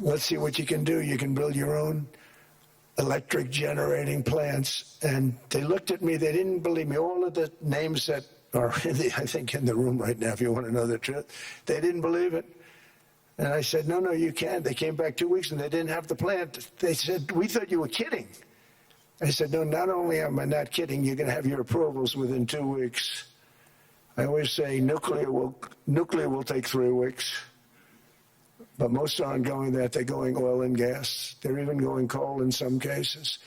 let's see what you can do. You can build your own electric generating plants. And they looked at me. They didn't believe me. All of the names that are, I think, in the room right now, if you want to know the truth, they didn't believe it. And I said, no, you can't. They came back 2 weeks and they didn't have the plant. They said, we thought you were kidding. I said, no, not only am I not kidding, you're going to have your approvals within 2 weeks. I always say nuclear will take 3 weeks. But most aren't going that. They're going oil and gas. They're even going coal in some cases.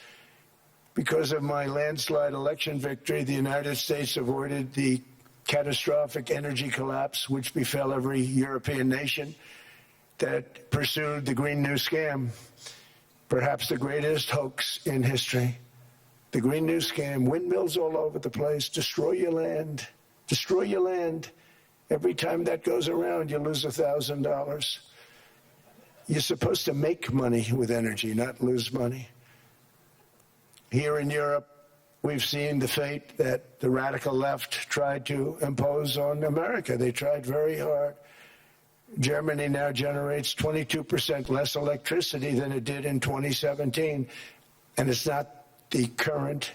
Because of my landslide election victory, the United States avoided the catastrophic energy collapse which befell every European nation that pursued the Green New Scam, perhaps the greatest hoax in history. The Green New Scam, windmills all over the place, destroy your land, destroy your land. Every time that goes around, you lose $1,000. You're supposed to make money with energy, not lose money. Here in Europe, we've seen the fate that the radical left tried to impose on America. They tried very hard. Germany now generates 22% less electricity than it did in 2017. And it's not the current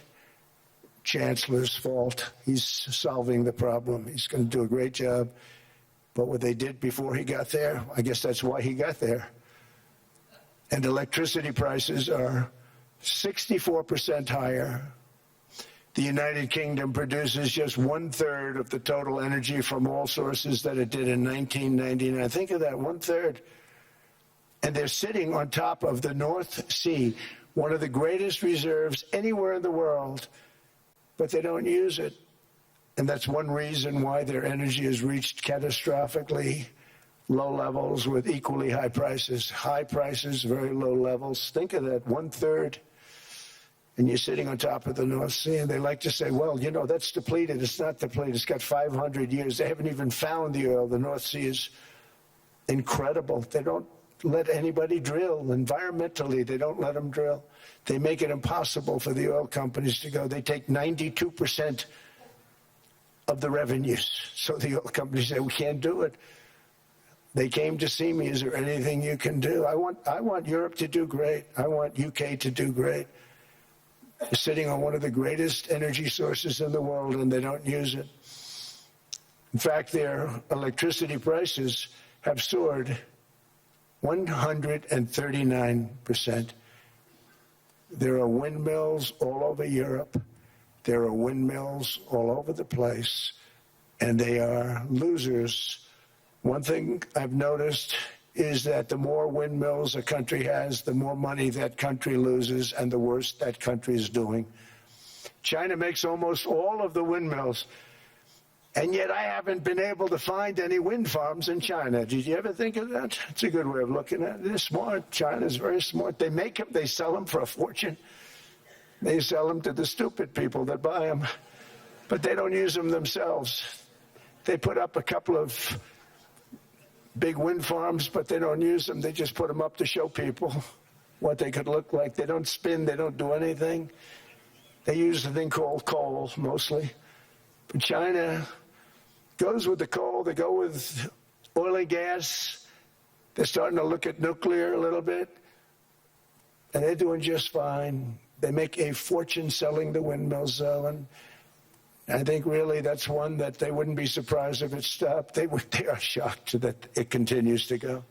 chancellor's fault. He's solving the problem. He's going to do a great job. But what they did before he got there, I guess that's why he got there. And electricity prices are 64% higher. The United Kingdom produces just 1/3 of the total energy from all sources that it did in 1999. Think of that, 1/3. And they're sitting on top of the North Sea, one of the greatest reserves anywhere in the world, but they don't use it. And that's one reason why their energy has reached catastrophically low levels with equally high prices. High prices, very low levels. Think of that, 1/3. And you're sitting on top of the North Sea, and they like to say, well, you know, that's depleted. It's not depleted. It's got 500 years. They haven't even found the oil. The North Sea is incredible. They don't let anybody drill. Environmentally, they don't let them drill. They make it impossible for the oil companies to go. They take 92% of the revenues. So the oil companies say, we can't do it. They came to see me. Is there anything you can do? I want Europe to do great. I want UK to do great. They're sitting on one of the greatest energy sources in the world, and they don't use it. In fact, their electricity prices have soared 139%. There are windmills all over Europe. There are windmills all over the place, and they are losers. One thing I've noticed is that the more windmills a country has, the more money that country loses and the worse that country is doing. China makes almost all of the windmills, and yet I haven't been able to find any wind farms in China. Did you ever think of that? It's a good way of looking at it. They're smart. China's very smart. They make them, they sell them for a fortune. They sell them to the stupid people that buy them, but they don't use them themselves. They put up a couple of big wind farms, but they don't use them. They just put them up to show people what they could look like. They don't spin. They don't do anything. They use a thing called coal, mostly. But China goes with the coal. They go with oil and gas. They're starting to look at nuclear a little bit. And they're doing just fine. They make a fortune selling the windmills, though. And I think really that's one that they wouldn't be surprised if it stopped. They are shocked that it continues to go.